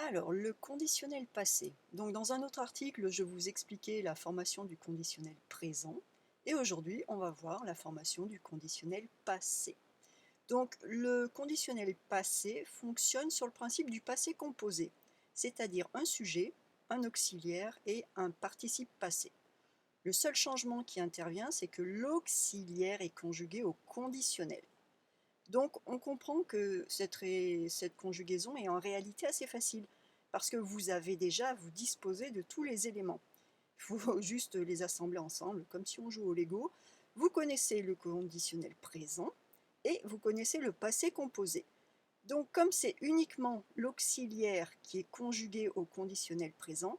Alors, le conditionnel passé. Donc, dans un autre article, je vous expliquais la formation du conditionnel présent. Et aujourd'hui, on va voir la formation du conditionnel passé. Donc, le conditionnel passé fonctionne sur le principe du passé composé, c'est-à-dire un sujet, un auxiliaire et un participe passé. Le seul changement qui intervient, c'est que l'auxiliaire est conjugué au conditionnel. Donc, on comprend que cette conjugaison est en réalité assez facile, parce que vous avez déjà, vous disposez de tous les éléments. Il faut juste les assembler ensemble, comme si on joue au Lego. Vous connaissez le conditionnel présent et vous connaissez le passé composé. Donc, comme c'est uniquement l'auxiliaire qui est conjugué au conditionnel présent,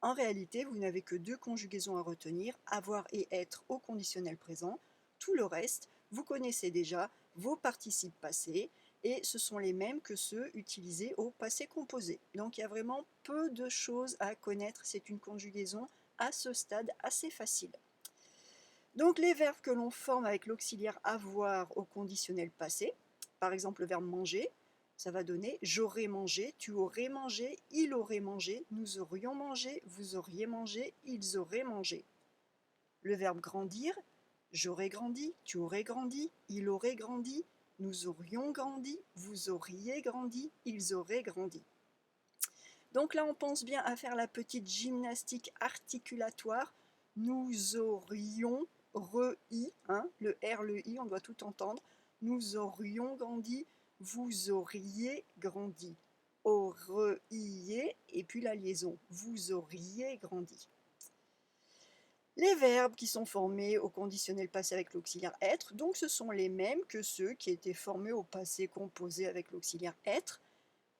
en réalité, vous n'avez que deux conjugaisons à retenir, avoir et être au conditionnel présent. Tout le reste, vous connaissez déjà vos participes passés et ce sont les mêmes que ceux utilisés au passé composé. Donc il y a vraiment peu de choses à connaître, c'est une conjugaison à ce stade assez facile. Donc les verbes que l'on forme avec l'auxiliaire avoir au conditionnel passé, par exemple le verbe manger, ça va donner j'aurais mangé, tu aurais mangé, il aurait mangé, nous aurions mangé, vous auriez mangé, ils auraient mangé. Le verbe grandir, j'aurais grandi, tu aurais grandi, il aurait grandi, nous aurions grandi, vous auriez grandi, ils auraient grandi. Donc là, on pense bien à faire la petite gymnastique articulatoire. Nous aurions re-i, hein, le R, le I, on doit tout entendre. Nous aurions grandi, vous auriez grandi. Auriez, et puis la liaison, vous auriez grandi. Les verbes qui sont formés au conditionnel passé avec l'auxiliaire être, donc ce sont les mêmes que ceux qui étaient formés au passé composé avec l'auxiliaire être.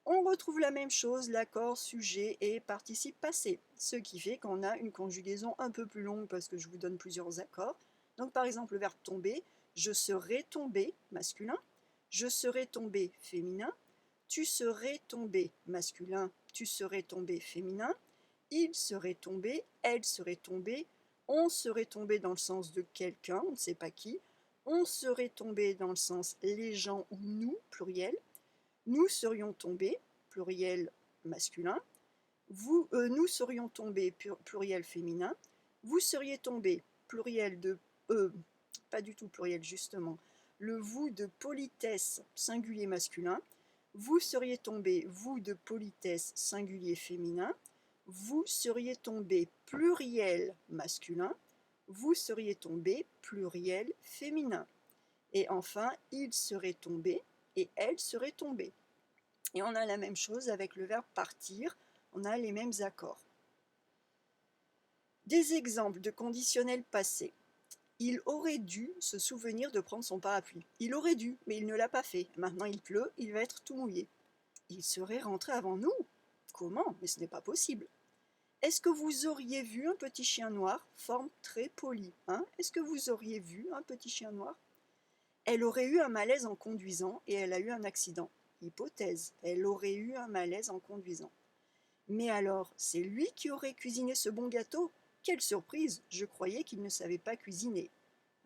On retrouve la même chose, l'accord, sujet et participe passé, ce qui fait qu'on a une conjugaison un peu plus longue parce que je vous donne plusieurs accords. Donc par exemple le verbe tomber, je serais tombé, masculin, je serais tombé, féminin, tu serais tombé, masculin, tu serais tombé, féminin, il serait tombé, elle serait tombée, on serait tombé dans le sens de quelqu'un, on ne sait pas qui, on serait tombé dans le sens les gens ou nous, pluriel, nous serions tombés, pluriel masculin, nous serions tombés, pluriel féminin, vous seriez tombés, pluriel de... pas du tout pluriel justement, le vous de politesse, singulier masculin, vous seriez tombés, vous de politesse, singulier féminin, vous seriez tombés, pluriel masculin, vous seriez tombés, pluriel féminin. Et enfin, il serait tombé et elle serait tombée. Et on a la même chose avec le verbe partir, on a les mêmes accords. Des exemples de conditionnels passés. Il aurait dû se souvenir de prendre son parapluie. Il aurait dû, mais il ne l'a pas fait. Maintenant il pleut, il va être tout mouillé. Il serait rentré avant nous. Comment? Mais ce n'est pas possible. Est-ce que vous auriez vu un petit chien noir? Forme très polie. Hein? Est-ce que vous auriez vu un petit chien noir? Elle aurait eu un malaise en conduisant et elle a eu un accident. Hypothèse, elle aurait eu un malaise en conduisant. Mais alors, c'est lui qui aurait cuisiné ce bon gâteau? Quelle surprise! Je croyais qu'il ne savait pas cuisiner.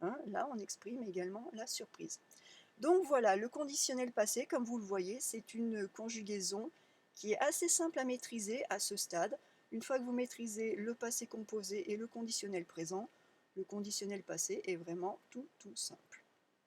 Hein, là, on exprime également la surprise. Donc voilà, le conditionnel passé, comme vous le voyez, c'est une conjugaison qui est assez simple à maîtriser à ce stade. Une fois que vous maîtrisez le passé composé et le conditionnel présent, le conditionnel passé est vraiment tout simple.